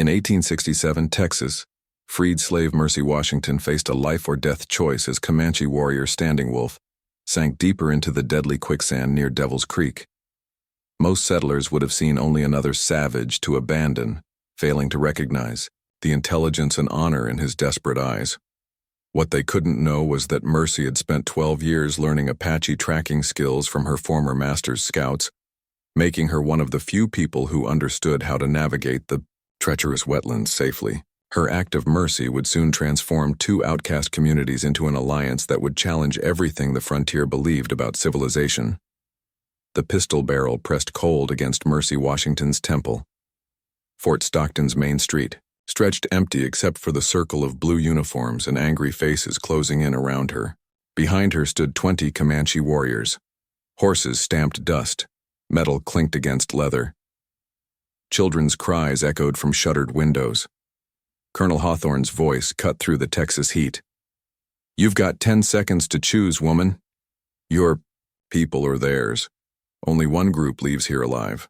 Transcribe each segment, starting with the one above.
In 1867, Texas, freed slave Mercy Washington faced a life-or-death choice as Comanche warrior Standing Wolf sank deeper into the deadly quicksand near Devil's Creek. Most settlers would have seen only another savage to abandon, failing to recognize the intelligence and honor in his desperate eyes. What they couldn't know was that Mercy had spent 12 years learning Apache tracking skills from her former master's scouts, making her one of the few people who understood how to navigate the treacherous wetlands safely. Her act of mercy would soon transform two outcast communities into an alliance that would challenge everything the frontier believed about civilization. The pistol barrel pressed cold against Mercy Washington's temple. Fort Stockton's main street stretched empty except for the circle of blue uniforms and angry faces closing in around her. Behind her stood 20 Comanche warriors. Horses stamped dust. Metal clinked against leather. Children's cries echoed from shuttered windows. Colonel Hawthorne's voice cut through the Texas heat. "You've got 10 seconds to choose, woman. Your people or theirs. Only one group leaves here alive."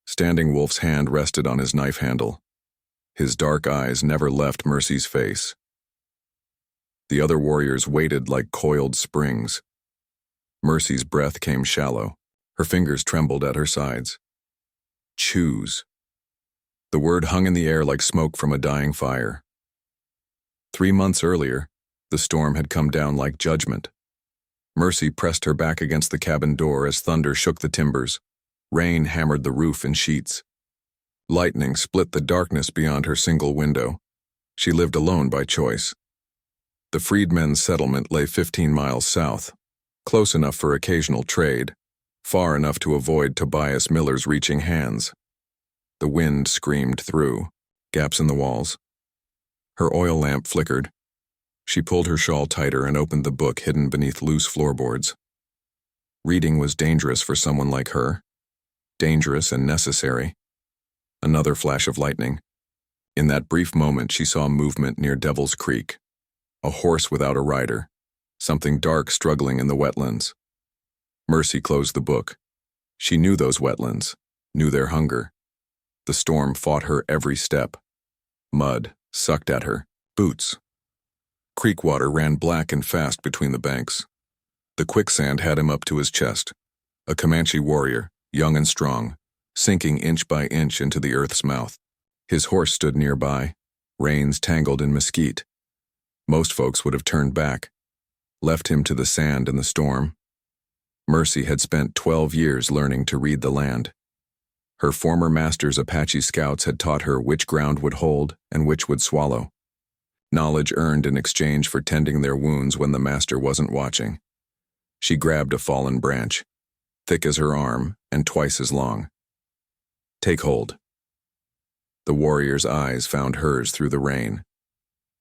Standing Wolf's hand rested on his knife handle. His dark eyes never left Mercy's face. The other warriors waited like coiled springs. Mercy's breath came shallow. Her fingers trembled at her sides. Choose. The word hung in the air like smoke from a dying fire. 3 months earlier, the storm had come down like judgment. Mercy pressed her back against the cabin door as thunder shook the timbers. Rain hammered the roof in sheets. Lightning split the darkness beyond her single window. She lived alone by choice. The freedmen's settlement lay 15 miles south, close enough for occasional trade, far enough to avoid Tobias Miller's reaching hands. The wind screamed through, gaps in the walls. Her oil lamp flickered. She pulled her shawl tighter and opened the book hidden beneath loose floorboards. Reading was dangerous for someone like her. Dangerous and necessary. Another flash of lightning. In that brief moment, she saw movement near Devil's Creek. A horse without a rider. Something dark struggling in the wetlands. Mercy closed the book. She knew those wetlands, knew their hunger. The storm fought her every step. Mud sucked at her, boots. Creek water ran black and fast between the banks. The quicksand had him up to his chest. A Comanche warrior, young and strong, sinking inch by inch into the earth's mouth. His horse stood nearby, reins tangled in mesquite. Most folks would have turned back, left him to the sand and the storm. Mercy had spent 12 years learning to read the land. Her former master's Apache scouts had taught her which ground would hold and which would swallow. Knowledge earned in exchange for tending their wounds when the master wasn't watching. She grabbed a fallen branch, thick as her arm and twice as long. "Take hold." The warrior's eyes found hers through the rain.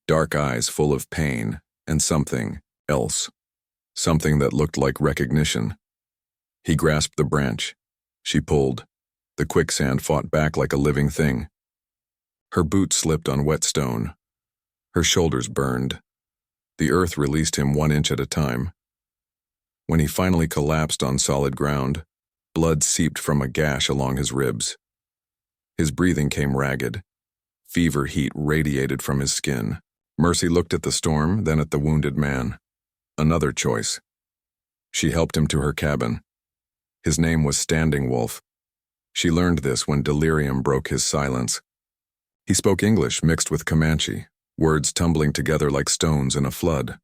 Dark eyes full of pain and something else. Something that looked like recognition. He grasped the branch. She pulled. The quicksand fought back like a living thing. Her boots slipped on wet stone. Her shoulders burned. The earth released him 1 inch at a time. When he finally collapsed on solid ground, blood seeped from a gash along his ribs. His breathing came ragged. Fever heat radiated from his skin. Mercy looked at the storm, then at the wounded man. Another choice. She helped him to her cabin. His name was Standing Wolf. She learned this when delirium broke his silence. He spoke English mixed with Comanche, words tumbling together like stones in a flood.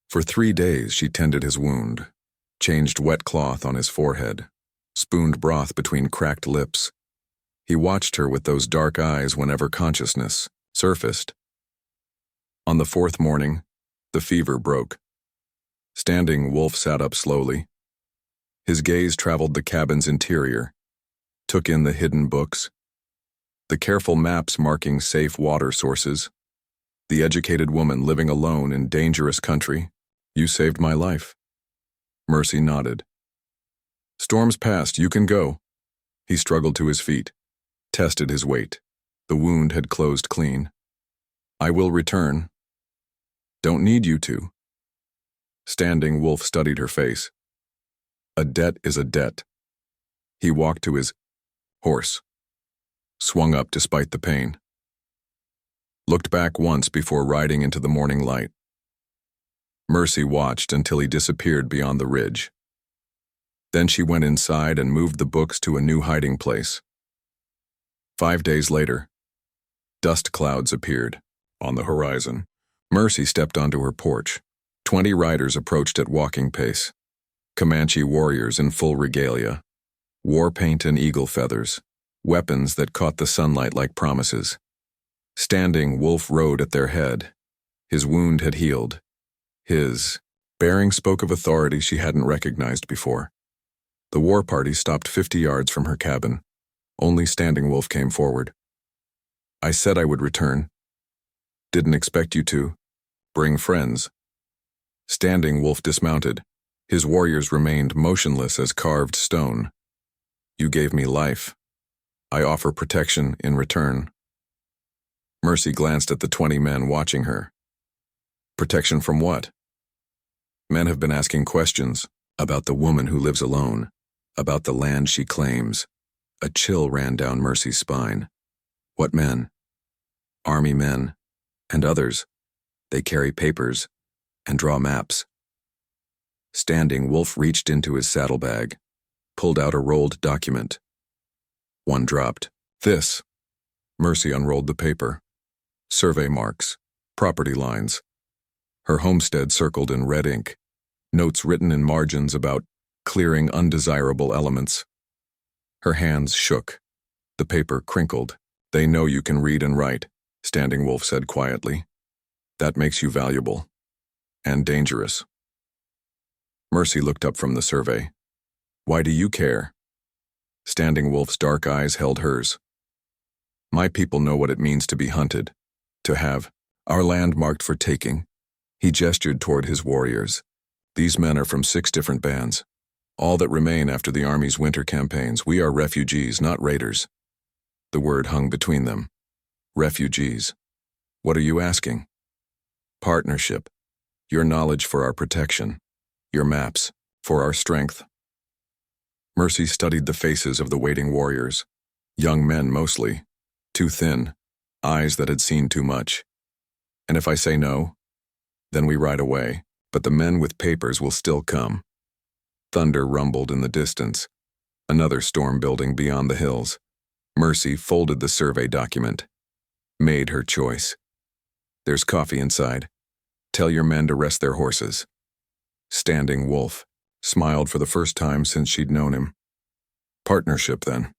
For 3 days she tended his wound, changed wet cloth on his forehead, spooned broth between cracked lips. He watched her with those dark eyes whenever consciousness surfaced. On the 4th morning, the fever broke. Standing Wolf sat up slowly. His gaze traveled the cabin's interior, took in the hidden books, the careful maps marking safe water sources, the educated woman living alone in dangerous country. "You saved my life." Mercy nodded. "Storm's past, you can go." He struggled to his feet, tested his weight. The wound had closed clean. "I will return." "Don't need you to." Standing Wolf studied her face. A debt is a debt. He walked to his horse. swung up despite the pain. Looked back once before riding into the morning light. Mercy watched until he disappeared beyond the ridge. Then she went inside and moved the books to a new hiding place. 5 days later, dust clouds appeared on the horizon. Mercy stepped onto her porch. 20 riders approached at walking pace. Comanche warriors in full regalia, war paint and eagle feathers, weapons that caught the sunlight like promises. Standing Wolf rode at their head. His wound had healed. His bearing spoke of authority she hadn't recognized before. The war party stopped 50 yards from her cabin. Only Standing Wolf came forward. "I said I would return. Didn't expect you to. Bring friends." Standing Wolf dismounted. His warriors remained motionless as carved stone. "You gave me life. I offer protection in return." Mercy glanced at the 20 men watching her. Protection from what? Men have been asking questions about the woman who lives alone, about the land she claims. A chill ran down Mercy's spine. What men? Army men, and others. They carry papers and draw maps. Standing Wolf reached into his saddlebag, pulled out a rolled document. One dropped. This. Mercy unrolled the paper. Survey marks, property lines. Her homestead circled in red ink, notes written in margins about clearing undesirable elements. Her hands shook. The paper crinkled. "They know you can read and write," Standing Wolf said quietly. "That makes you valuable. And dangerous." Mercy looked up from the survey. "Why do you care?" Standing Wolf's dark eyes held hers. "My people know what it means to be hunted, to have our land marked for taking." He gestured toward his warriors. "These men are from 6 different bands. All that remain after the Army's winter campaigns. We are refugees, not raiders." The word hung between them. Refugees. "What are you asking?" "Partnership. Your knowledge for our protection. Your maps for our strength." Mercy studied the faces of the waiting warriors. Young men mostly. Too thin. Eyes that had seen too much. "And if I say no? Then we ride away. But the men with papers will still come." Thunder rumbled in the distance. Another storm building beyond the hills. Mercy folded the survey document. Made her choice. "There's coffee inside. Tell your men to rest their horses." Standing Wolf smiled for the first time since she'd known him. "Partnership, then."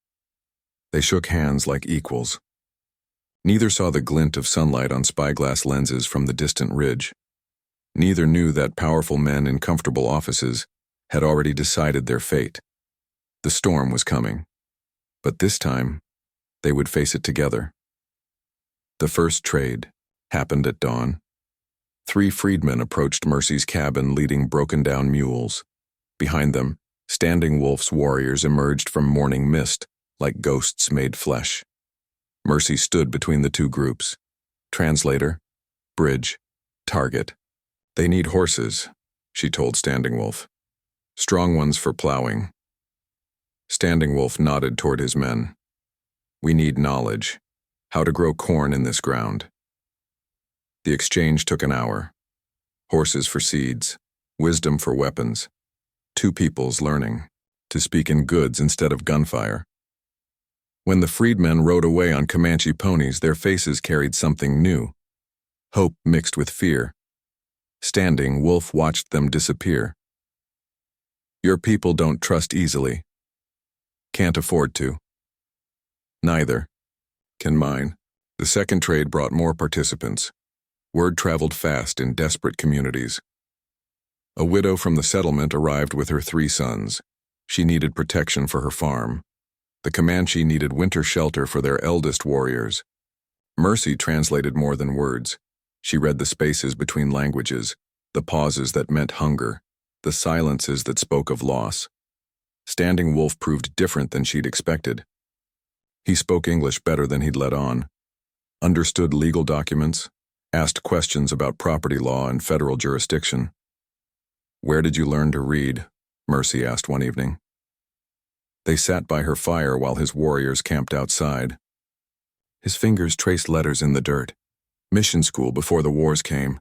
They shook hands like equals. Neither saw the glint of sunlight on spyglass lenses from the distant ridge. Neither knew that powerful men in comfortable offices had already decided their fate. The storm was coming, but this time they would face it together. The first trade happened at dawn. 3 freedmen approached Mercy's cabin leading broken-down mules. Behind them, Standing Wolf's warriors emerged from morning mist like ghosts made flesh. Mercy stood between the 2 groups. Translator, bridge, target. "They need horses," she told Standing Wolf. "Strong ones for plowing." Standing Wolf nodded toward his men. "We need knowledge. How to grow corn in this ground." The exchange took an hour. Horses for seeds, wisdom for weapons. 2 peoples learning to speak in goods instead of gunfire. When the freedmen rode away on Comanche ponies, their faces carried something new. Hope mixed with fear. Standing Wolf watched them disappear. "Your people don't trust easily." "Can't afford to." "Neither can mine." The second trade brought more participants. Word traveled fast in desperate communities. A widow from the settlement arrived with her 3 sons. She needed protection for her farm. The Comanche needed winter shelter for their eldest warriors. Mercy translated more than words. She read the spaces between languages, the pauses that meant hunger, the silences that spoke of loss. Standing Wolf proved different than she'd expected. He spoke English better than he'd let on, understood legal documents, asked questions about property law and federal jurisdiction. "Where did you learn to read?" Mercy asked one evening. They sat by her fire while his warriors camped outside. His fingers traced letters in the dirt. Mission school before the wars came.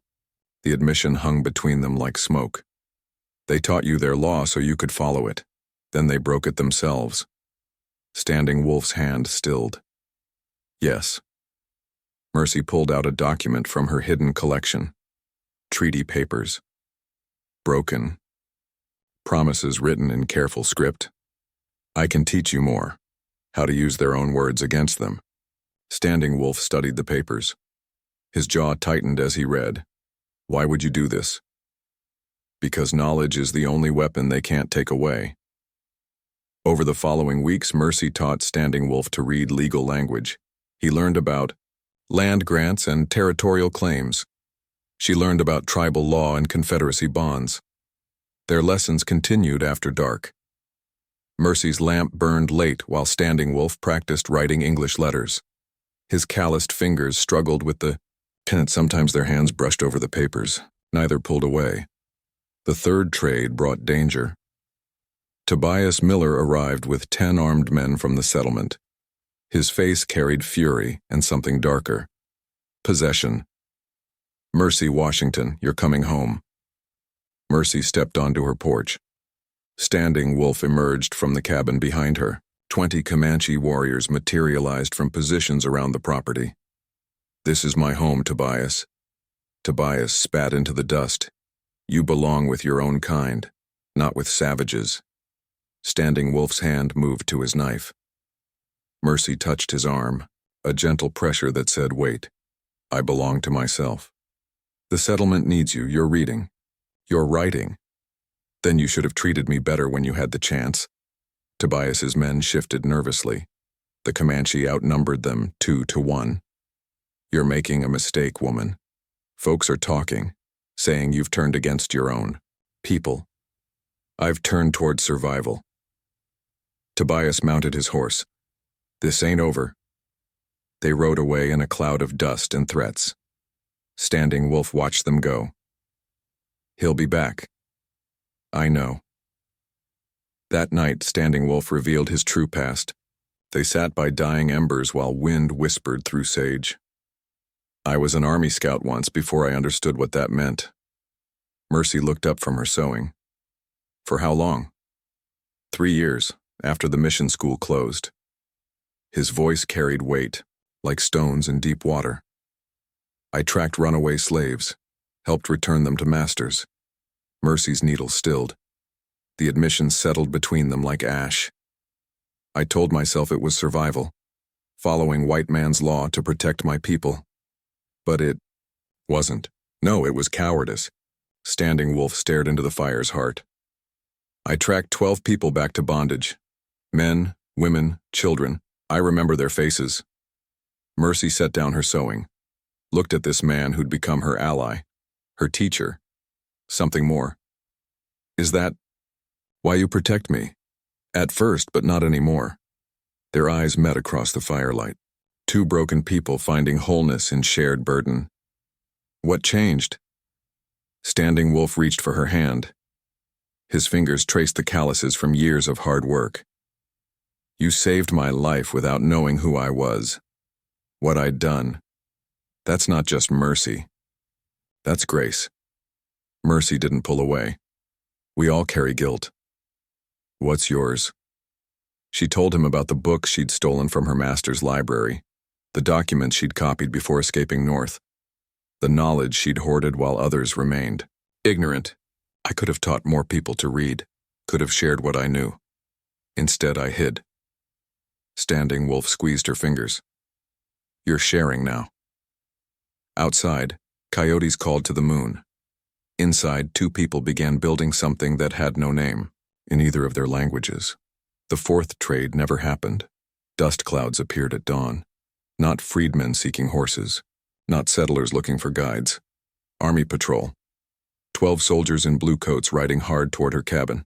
The admission hung between them like smoke. They taught you their law so you could follow it. Then they broke it themselves. Standing Wolf's hand stilled. Yes. Mercy pulled out a document from her hidden collection. Treaty papers. Broken. Promises written in careful script. I can teach you more. How to use their own words against them. Standing Wolf studied the papers. His jaw tightened as he read. Why would you do this? Because knowledge is the only weapon they can't take away. Over the following weeks, Mercy taught Standing Wolf to read legal language. He learned about land grants and territorial claims. She learned about tribal law and Confederacy bonds. Their lessons continued after dark. Mercy's lamp burned late while Standing Wolf practiced writing English letters. His calloused fingers struggled with the pen. Sometimes their hands brushed over the papers. Neither pulled away. The third trade brought danger. Tobias Miller arrived with 10 armed men from the settlement. His face carried fury and something darker. Possession. Mercy Washington, you're coming home. Mercy stepped onto her porch. Standing Wolf emerged from the cabin behind her. 20 Comanche warriors materialized from positions around the property. This is my home, Tobias. Tobias spat into the dust. You belong with your own kind, not with savages. Standing Wolf's hand moved to his knife. Mercy touched his arm, a gentle pressure that said, wait. I belong to myself. The settlement needs you. You're reading. You're writing. Then you should have treated me better when you had the chance. Tobias's men shifted nervously. The Comanche outnumbered them 2-1. You're making a mistake, woman. Folks are talking, saying you've turned against your own people. I've turned toward survival. Tobias mounted his horse. This ain't over. They rode away in a cloud of dust and threats. Standing Wolf watched them go. He'll be back. I know. That night, Standing Wolf revealed his true past. They sat by dying embers while wind whispered through sage. I was an Army scout once before I understood what that meant. Mercy looked up from her sewing. For how long? 3 years, after the mission school closed. His voice carried weight, like stones in deep water. I tracked runaway slaves, helped return them to masters. Mercy's needle stilled. The admission settled between them like ash. I told myself it was survival, following white man's law to protect my people. But it wasn't. No, it was cowardice. Standing Wolf stared into the fire's heart. I tracked 12 people back to bondage. Men, women, children. I remember their faces. Mercy set down her sewing, looked at this man who'd become her ally, her teacher. Something more. Is that why you protect me? At first, but not anymore. Their eyes met across the firelight. 2 broken people finding wholeness in shared burden. What changed? Standing Wolf reached for her hand. His fingers traced the calluses from years of hard work. You saved my life without knowing who I was. What I'd done. That's not just mercy. That's grace. Mercy didn't pull away. We all carry guilt. What's yours? She told him about the books she'd stolen from her master's library, the documents she'd copied before escaping north, the knowledge she'd hoarded while others remained. Ignorant. I could have taught more people to read, could have shared what I knew. Instead, I hid. Standing Wolf squeezed her fingers. You're sharing now. Outside, coyotes called to the moon. Inside, 2 people began building something that had no name, in either of their languages. The 4th trade never happened. Dust clouds appeared at dawn. Not freedmen seeking horses, not settlers looking for guides. Army patrol. 12 soldiers in blue coats riding hard toward her cabin.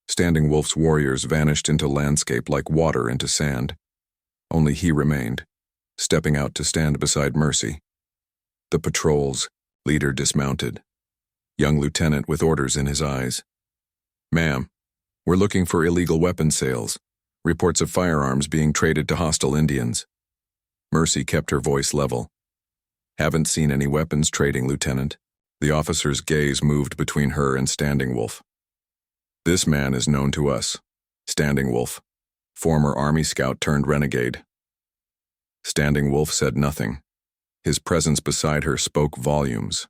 Standing Wolf's warriors vanished into landscape like water into sand. Only he remained, stepping out to stand beside Mercy. The patrol's leader dismounted. Young lieutenant with orders in his eyes. Ma'am, we're looking for illegal weapon sales. Reports of firearms being traded to hostile Indians. Mercy kept her voice level. Haven't seen any weapons trading, Lieutenant. The officer's gaze moved between her and Standing Wolf. This man is known to us. Standing Wolf, former Army scout turned renegade. Standing Wolf said nothing. His presence beside her spoke volumes.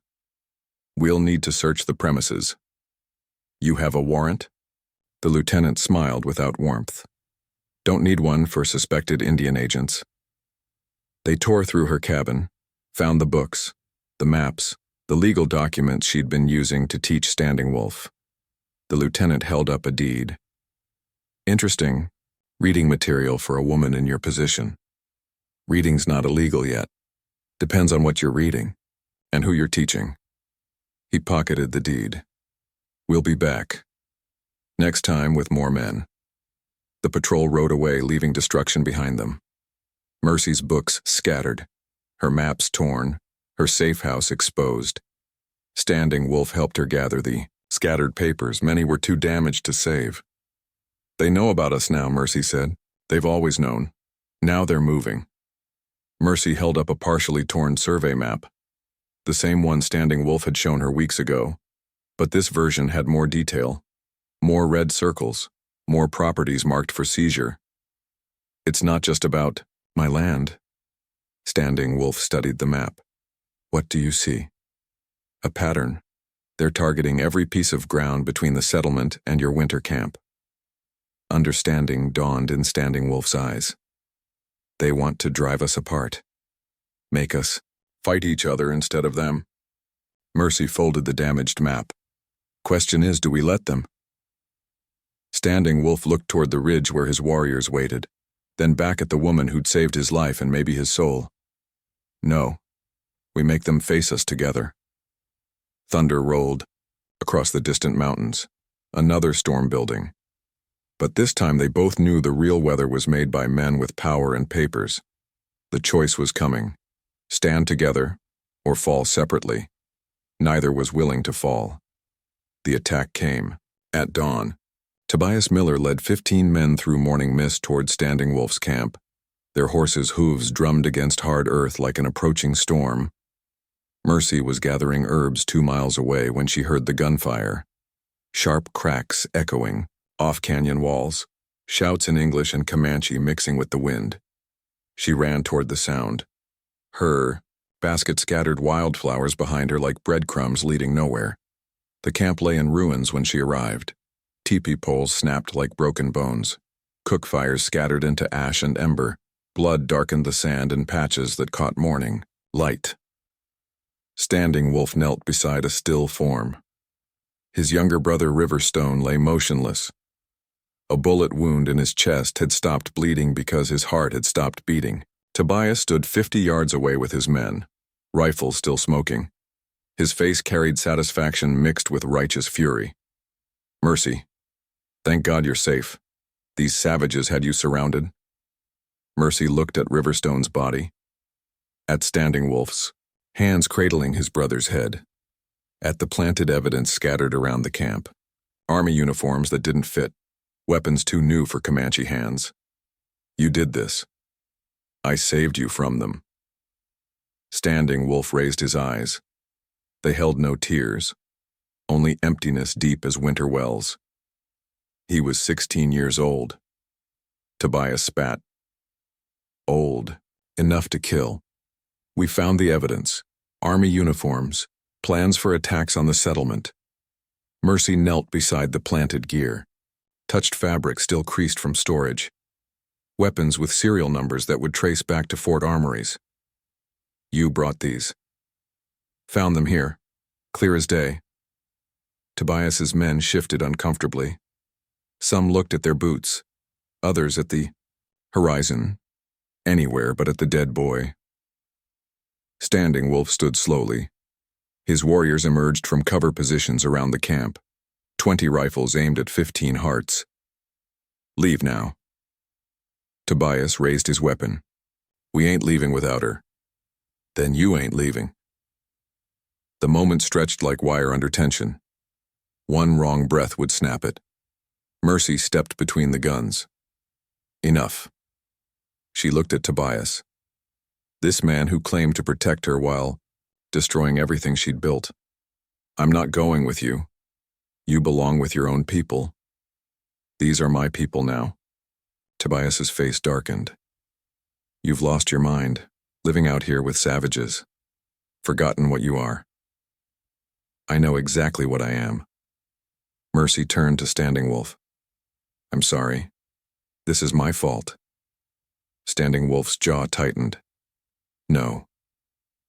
We'll need to search the premises. You have a warrant? The lieutenant smiled without warmth. Don't need one for suspected Indian agents. They tore through her cabin, found the books, the maps, the legal documents she'd been using to teach Standing Wolf. The lieutenant held up a deed. Interesting. Reading material for a woman in your position. Reading's not illegal yet. Depends on what you're reading and who you're teaching. He pocketed the deed. We'll be back. Next time with more men. The patrol rode away, leaving destruction behind them. Mercy's books scattered, her maps torn, her safe house exposed. Standing Wolf helped her gather the scattered papers. Many were too damaged to save. They know about us now, Mercy said. They've always known. Now they're moving. Mercy held up a partially torn survey map, the same one Standing Wolf had shown her weeks ago, but this version had more detail, more red circles, more properties marked for seizure. It's not just about my land. Standing Wolf studied the map. What do you see? A pattern. They're targeting every piece of ground between the settlement and your winter camp. Understanding dawned in Standing Wolf's eyes. They want to drive us apart. Make us fight each other instead of them. Mercy folded the damaged map. Question is, do we let them? Standing Wolf looked toward the ridge where his warriors waited, then back at the woman who'd saved his life and maybe his soul. No. We make them face us together. Thunder rolled across the distant mountains, another storm building. But this time they both knew the real weather was made by men with power and papers. The choice was coming. Stand together or fall separately. Neither was willing to fall. The attack came. At dawn, Tobias Miller led 15 men through morning mist toward Standing Wolf's camp. Their horses' hooves drummed against hard earth like an approaching storm. Mercy was gathering herbs 2 miles away when she heard the gunfire. Sharp cracks echoing off canyon walls, shouts in English and Comanche mixing with the wind. She ran toward the sound. Her basket scattered wildflowers behind her like breadcrumbs leading nowhere. The camp lay in ruins when she arrived. Teepee poles snapped like broken bones. Cook fires scattered into ash and ember. Blood darkened the sand in patches that caught morning light. Standing Wolf knelt beside a still form. His younger brother Riverstone lay motionless. A bullet wound in his chest had stopped bleeding because his heart had stopped beating. Tobias stood 50 yards away with his men, rifle still smoking. His face carried satisfaction mixed with righteous fury. Mercy, thank God you're safe. These savages had you surrounded. Mercy looked at Riverstone's body, at Standing Wolf's, hands cradling his brother's head, at the planted evidence scattered around the camp. Army uniforms that didn't fit, weapons too new for Comanche hands. You did this. I saved you from them. Standing Wolf raised his eyes. They held no tears, only emptiness deep as winter wells. He was 16 years old. Tobias spat. Old, enough to kill. We found the evidence. Army uniforms, plans for attacks on the settlement. Mercy knelt beside the planted gear, touched fabric still creased from storage. Weapons with serial numbers that would trace back to Fort Armories. You brought these. Found them here, clear as day. Tobias's men shifted uncomfortably. Some looked at their boots, others at the horizon, anywhere but at the dead boy. Standing Wolf stood slowly. His warriors emerged from cover positions around the camp, 20 rifles aimed at 15 hearts. Leave now. Tobias raised his weapon. We ain't leaving without her. Then you ain't leaving. The moment stretched like wire under tension. One wrong breath would snap it. Mercy stepped between the guns. Enough. She looked at Tobias. This man who claimed to protect her while destroying everything she'd built. I'm not going with you. You belong with your own people. These are my people now. Tobias's face darkened. You've lost your mind, living out here with savages. Forgotten what you are. I know exactly what I am. Mercy turned to Standing Wolf. I'm sorry. This is my fault. Standing Wolf's jaw tightened. No.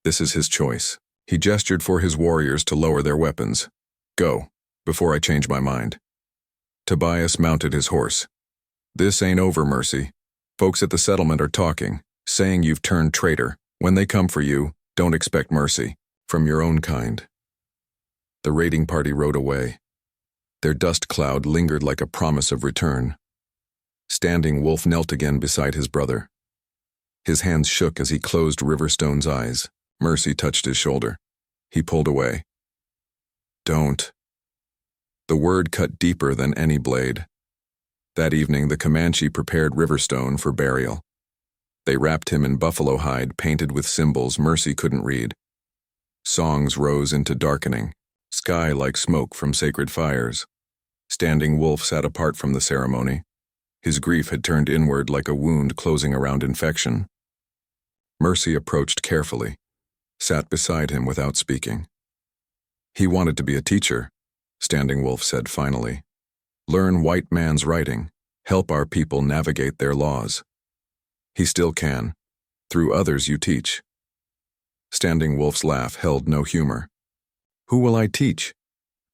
This is his choice. He gestured for his warriors to lower their weapons. Go, before I change my mind. Tobias mounted his horse. This ain't over, Mercy. Folks at the settlement are talking, saying you've turned traitor. When they come for you, don't expect mercy. From your own kind. The raiding party rode away. Their dust cloud lingered like a promise of return. Standing Wolf knelt again beside his brother. His hands shook as he closed Riverstone's eyes. Mercy touched his shoulder. He pulled away. Don't. The word cut deeper than any blade. That evening, the Comanche prepared Riverstone for burial. They wrapped him in buffalo hide painted with symbols Mercy couldn't read. Songs rose into darkening, sky like smoke from sacred fires. Standing Wolf sat apart from the ceremony. His grief had turned inward like a wound closing around infection. Mercy approached carefully, sat beside him without speaking. He wanted to be a teacher, Standing Wolf said finally. Learn white man's writing, help our people navigate their laws. He still can. Through others you teach. Standing Wolf's laugh held no humor. Who will I teach?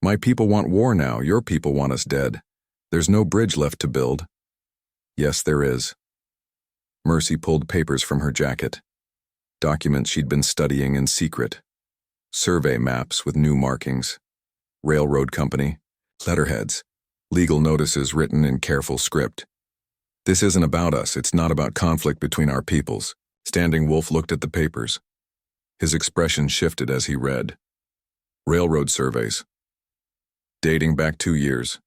My people want war now, your people want us dead. There's no bridge left to build. Yes, there is. Mercy pulled papers from her jacket. Documents she'd been studying in secret. Survey maps with new markings. Railroad company. Letterheads. Legal notices written in careful script. This isn't about us, it's not about conflict between our peoples. Standing Wolf looked at the papers. His expression shifted as he read. Railroad surveys. Dating back 2 years,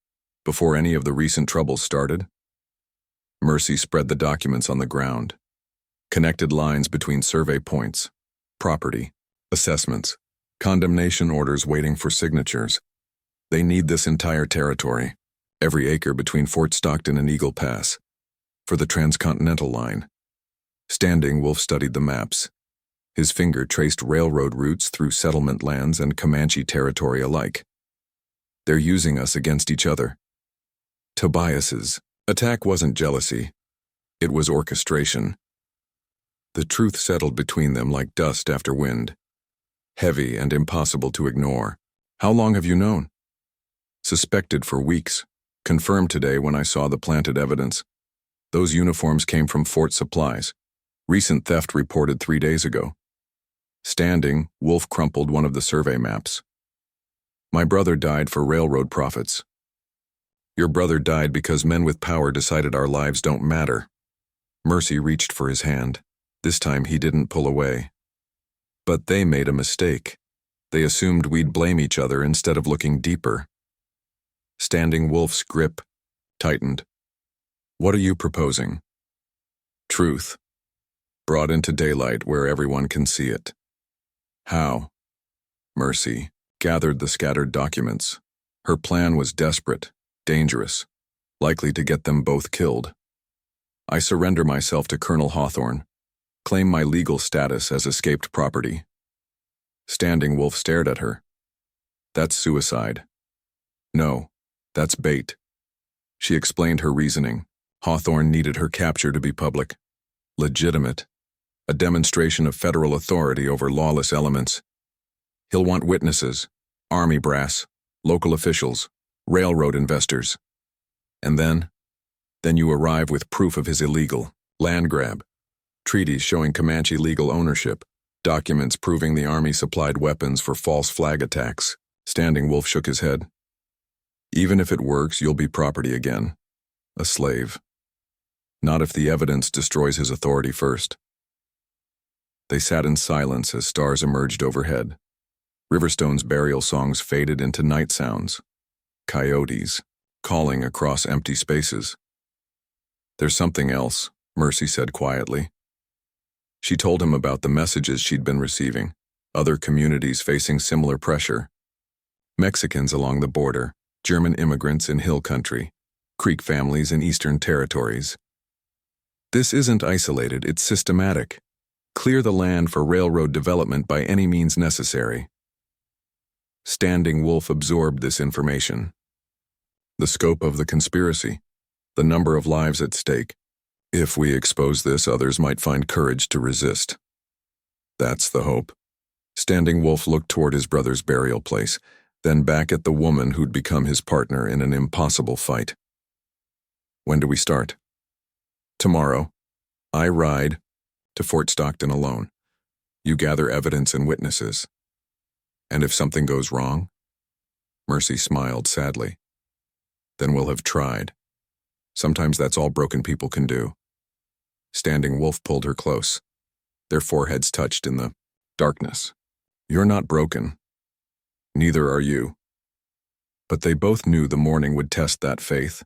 before any of the recent troubles started. Mercy spread the documents on the ground. Connected lines between survey points, property, assessments, condemnation orders waiting for signatures. They need this entire territory, every acre between Fort Stockton and Eagle Pass, for the transcontinental line. Standing Wolf studied the maps. His finger traced railroad routes through settlement lands and Comanche territory alike. They're using us against each other. Tobias's attack wasn't jealousy. It was orchestration. The truth settled between them like dust after wind. Heavy and impossible to ignore. How long have you known? Suspected for weeks. Confirmed today when I saw the planted evidence. Those uniforms came from Fort Supplies. Recent theft reported 3 days ago. Standing, Wolf crumpled one of the survey maps. My brother died for railroad profits. Your brother died because men with power decided our lives don't matter. Mercy reached for his hand. This time he didn't pull away. But they made a mistake. They assumed we'd blame each other instead of looking deeper. Standing Wolf's grip tightened. What are you proposing? Truth. Brought into daylight where everyone can see it. How? Mercy gathered the scattered documents. Her plan was desperate, dangerous, likely to get them both killed. I surrender myself to Colonel Hawthorne, claim my legal status as escaped property. Standing Wolf stared at her. That's suicide. No, that's bait. She explained her reasoning. Hawthorne needed her capture to be public, legitimate, a demonstration of federal authority over lawless elements. He'll want witnesses, army brass, local officials, railroad investors. And then you arrive with proof of his illegal land grab, treaties showing Comanche legal ownership, documents proving the army supplied weapons for false flag attacks. Standing Wolf shook his head. Even if it works, you'll be property again, a slave. Not if the evidence destroys his authority first. They sat in silence as stars emerged overhead. Riverstone's burial songs faded into night sounds. Coyotes, calling across empty spaces. There's something else, Mercy said quietly. She told him about the messages she'd been receiving, other communities facing similar pressure. Mexicans along the border, German immigrants in hill country, Creek families in eastern territories. This isn't isolated, it's systematic. Clear the land for railroad development by any means necessary. Standing Wolf absorbed this information. The scope of the conspiracy, the number of lives at stake. If we expose this, others might find courage to resist. That's the hope. Standing Wolf looked toward his brother's burial place, then back at the woman who'd become his partner in an impossible fight. When do we start? Tomorrow. I ride to Fort Stockton alone. You gather evidence and witnesses. And if something goes wrong? Mercy smiled sadly. Then we'll have tried. Sometimes that's all broken people can do. Standing Wolf pulled her close. Their foreheads touched in the darkness. You're not broken. Neither are you. But they both knew the morning would test that faith.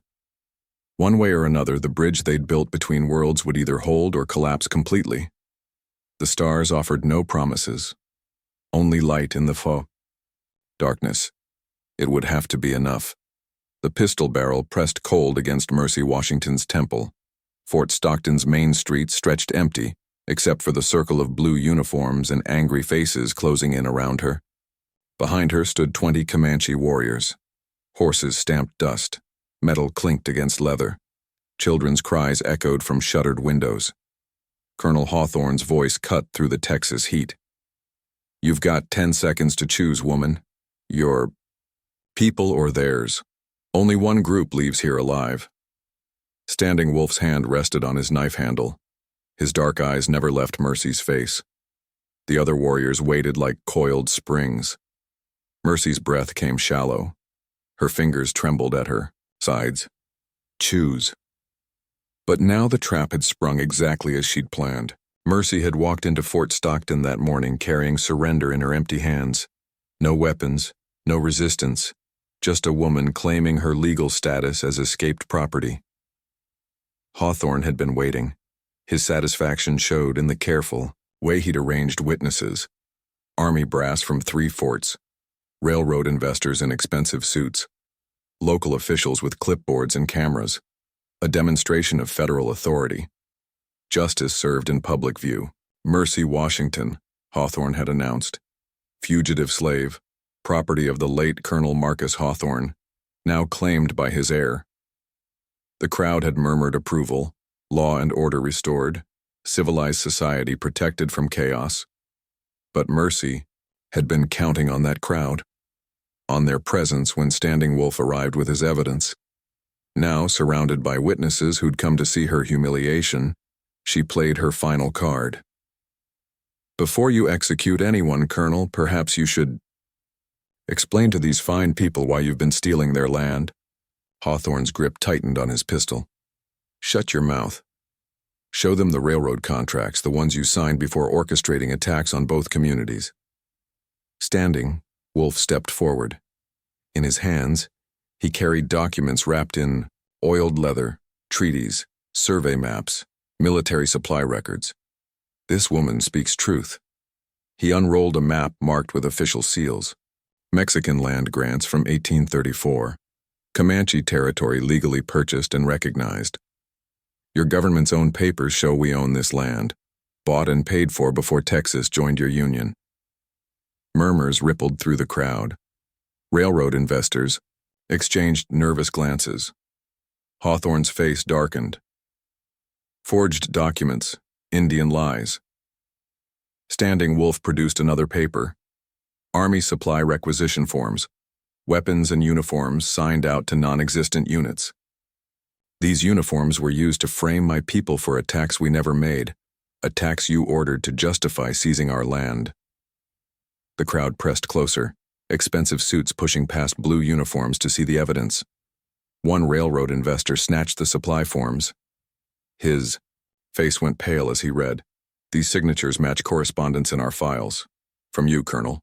One way or another, the bridge they'd built between worlds would either hold or collapse completely. The stars offered no promises. Only light in the fog. Darkness. It would have to be enough. The pistol barrel pressed cold against Mercy Washington's temple. Fort Stockton's main street stretched empty, except for the circle of blue uniforms and angry faces closing in around her. Behind her stood 20 Comanche warriors. Horses stamped dust. Metal clinked against leather. Children's cries echoed from shuttered windows. Colonel Hawthorne's voice cut through the Texas heat. You've got 10 seconds to choose, woman. Your people or theirs. Only one group leaves here alive. Standing Wolf's hand rested on his knife handle. His dark eyes never left Mercy's face. The other warriors waited like coiled springs. Mercy's breath came shallow. Her fingers trembled at her sides. Choose. But now the trap had sprung exactly as she'd planned. Mercy had walked into Fort Stockton that morning carrying surrender in her empty hands. No weapons, no resistance, just a woman claiming her legal status as escaped property. Hawthorne had been waiting. His satisfaction showed in the careful way he'd arranged witnesses. Army brass from 3 forts, railroad investors in expensive suits, local officials with clipboards and cameras, a demonstration of federal authority. Justice served in public view. Mercy Washington, Hawthorne had announced. Fugitive slave, property of the late Colonel Marcus Hawthorne, now claimed by his heir. The crowd had murmured approval, law and order restored, civilized society protected from chaos. But Mercy had been counting on that crowd, on their presence when Standing Wolf arrived with his evidence. Now, surrounded by witnesses who'd come to see her humiliation, she played her final card. Before you execute anyone, Colonel, perhaps you should explain to these fine people why you've been stealing their land. Hawthorne's grip tightened on his pistol. Shut your mouth. Show them the railroad contracts, the ones you signed before orchestrating attacks on both communities. Standing, Wolf stepped forward. In his hands, he carried documents wrapped in oiled leather, treaties, survey maps, military supply records. This woman speaks truth. He unrolled a map marked with official seals. Mexican land grants from 1834. Comanche territory legally purchased and recognized. Your government's own papers show we own this land, bought and paid for before Texas joined your union. Murmurs rippled through the crowd. Railroad investors exchanged nervous glances. Hawthorne's face darkened. Forged documents, Indian lies. Standing Wolf produced another paper. Army supply requisition forms, weapons and uniforms signed out to non-existent units. These uniforms were used to frame my people for attacks we never made, attacks you ordered to justify seizing our land. The crowd pressed closer, expensive suits pushing past blue uniforms to see the evidence. One railroad investor snatched the supply forms. His face went pale as he read, "These signatures match correspondence in our files. From you, Colonel."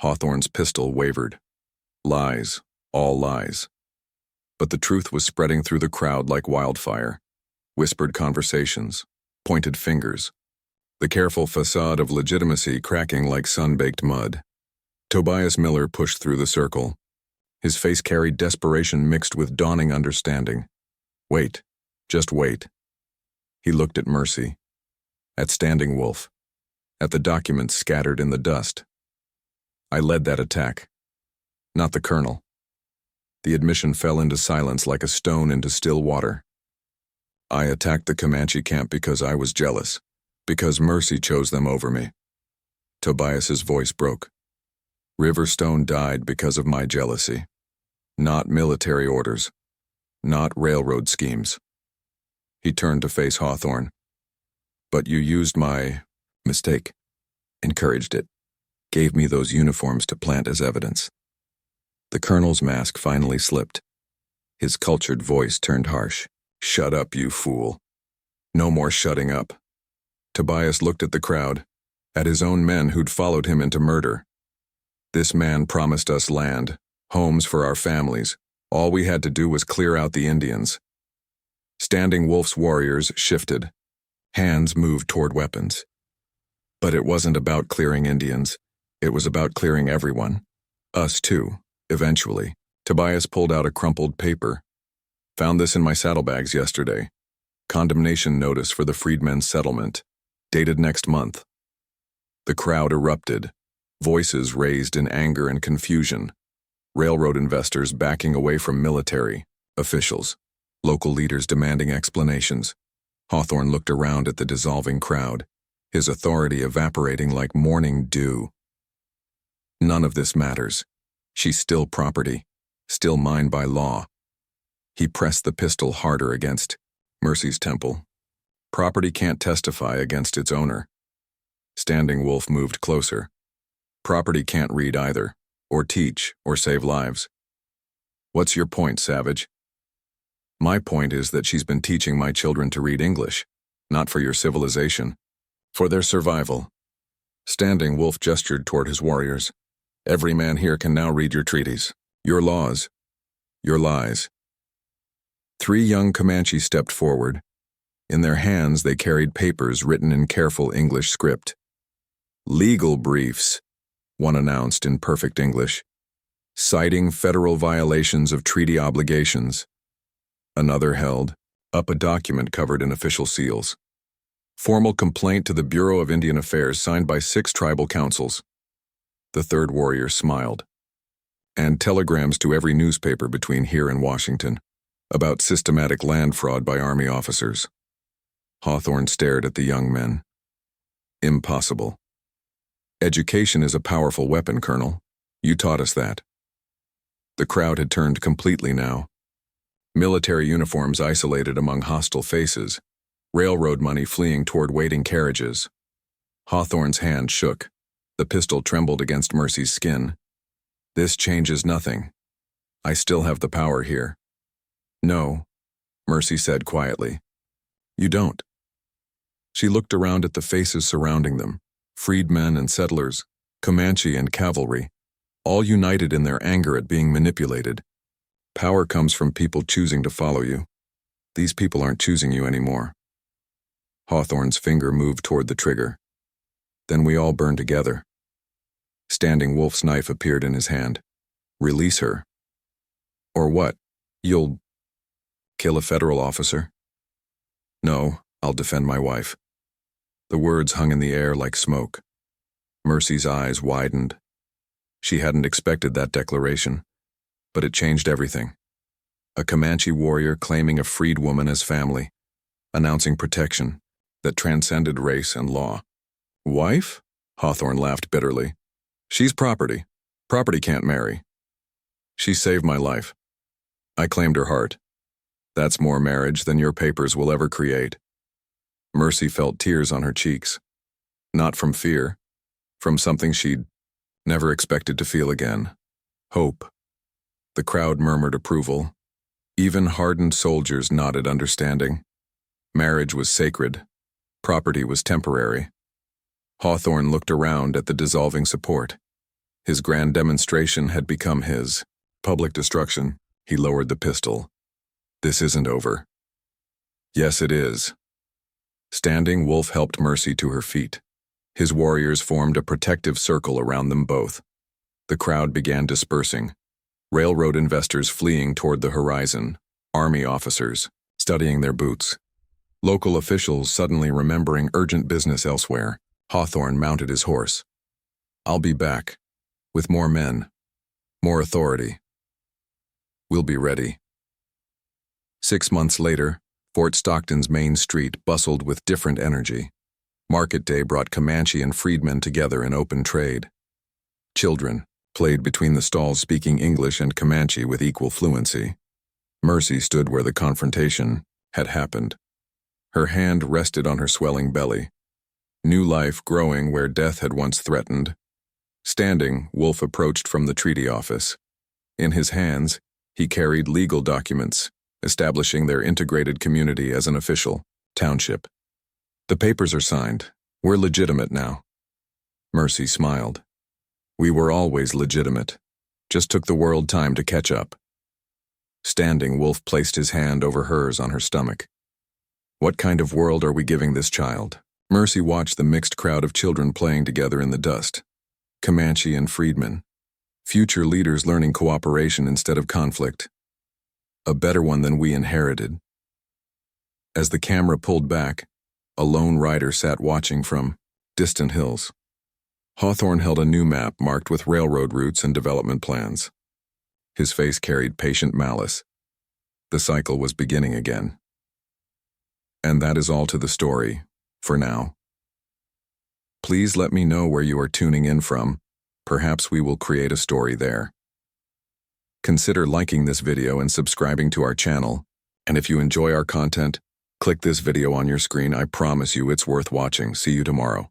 Hawthorne's pistol wavered. Lies, all lies. But the truth was spreading through the crowd like wildfire. Whispered conversations, pointed fingers. the careful facade of legitimacy cracking like sun-baked mud. Tobias Miller pushed through the circle. His face carried desperation mixed with dawning understanding. Wait. Just wait. He looked at Mercy, at Standing Wolf, at the documents scattered in the dust. I led that attack, not the colonel. The admission fell into silence like a stone into still water. I attacked the Comanche camp because I was jealous, because Mercy chose them over me. Tobias's voice broke. Riverstone died because of my jealousy. Not military orders. Not railroad schemes. He turned to face Hawthorne. But you used my mistake, encouraged it, gave me those uniforms to plant as evidence. The colonel's mask finally slipped. His cultured voice turned harsh. Shut up, you fool. No more shutting up. Tobias looked at the crowd, at his own men who'd followed him into murder. This man promised us land, homes for our families. All we had to do was clear out the Indians. Standing Wolf's warriors shifted. Hands moved toward weapons. But it wasn't about clearing Indians. It was about clearing everyone. Us too, eventually. Tobias pulled out a crumpled paper. Found this in my saddlebags yesterday. Condemnation notice for the freedmen's settlement. Dated next month. The crowd erupted. Voices raised in anger and confusion. Railroad investors backing away from military officials. Local leaders demanding explanations. Hawthorne looked around at the dissolving crowd, his authority evaporating like morning dew. None of this matters. She's still property, still mine by law. He pressed the pistol harder against Mercy's temple. Property can't testify against its owner. Standing Wolf moved closer. Property can't read either, or teach, or save lives. What's your point, Savage? My point is that she's been teaching my children to read English, not for your civilization, for their survival. Standing Wolf gestured toward his warriors. Every man here can now read your treaties, your laws, your lies. 3 young Comanche stepped forward. In their hands they carried papers written in careful English script. Legal briefs, one announced in perfect English, citing federal violations of treaty obligations. Another held up a document covered in official seals. Formal complaint to the Bureau of Indian Affairs signed by 6 tribal councils. The third warrior smiled. And telegrams to every newspaper between here and Washington about systematic land fraud by Army officers. Hawthorne stared at the young men. Impossible. Education is a powerful weapon, Colonel. You taught us that. The crowd had turned completely now. Military uniforms isolated among hostile faces. Railroad money fleeing toward waiting carriages. Hawthorne's hand shook. The pistol trembled against Mercy's skin. This changes nothing. I still have the power here. No, Mercy said quietly. You don't. She looked around at the faces surrounding them, freedmen and settlers, Comanche and cavalry, all united in their anger at being manipulated. Power comes from people choosing to follow you. These people aren't choosing you anymore. Hawthorne's finger moved toward the trigger. Then we all burn together. Standing Wolf's knife appeared in his hand. Release her. Or what? You'll kill a federal officer? No, I'll defend my wife. The words hung in the air like smoke. Mercy's eyes widened. She hadn't expected that declaration, but it changed everything. A Comanche warrior claiming a freed woman as family, announcing protection that transcended race and law. Wife? Hawthorne laughed bitterly. She's property. Property can't marry. She saved my life. I claimed her heart. That's more marriage than your papers will ever create. Mercy felt tears on her cheeks. Not from fear, from something she'd never expected to feel again. Hope. The crowd murmured approval. Even hardened soldiers nodded understanding. Marriage was sacred. Property was temporary. Hawthorne looked around at the dissolving support. His grand demonstration had become his public destruction. He lowered the pistol. This isn't over. Yes, it is. Standing, Wolf helped Mercy to her feet. His warriors formed a protective circle around them both. The crowd began dispersing. Railroad investors fleeing toward the horizon, army officers studying their boots. Local officials suddenly remembering urgent business elsewhere. Hawthorne mounted his horse. "I'll be back. With more men. More authority. We'll be ready." 6 months later, Fort Stockton's main street bustled with different energy. Market day brought Comanche and freedmen together in open trade. Children played between the stalls speaking English and Comanche with equal fluency. Mercy stood where the confrontation had happened. Her hand rested on her swelling belly. New life growing where death had once threatened. Standing, Wolf approached from the treaty office. In his hands, he carried legal documents, establishing their integrated community as an official township. "The papers are signed. We're legitimate now." Mercy smiled. "We were always legitimate. Just took the world time to catch up." Standing, Wolf placed his hand over hers on her stomach. "What kind of world are we giving this child?" Mercy watched the mixed crowd of children playing together in the dust. Comanche and freedmen. Future leaders learning cooperation instead of conflict. A better one than we inherited. As the camera pulled back, a lone rider sat watching from distant hills. Hawthorne held a new map marked with railroad routes and development plans. His face carried patient malice. The cycle was beginning again. And that is all to the story, for now. Please let me know where you are tuning in from. Perhaps we will create a story there. Consider liking this video and subscribing to our channel. And if you enjoy our content, click this video on your screen. I promise you it's worth watching. See you tomorrow.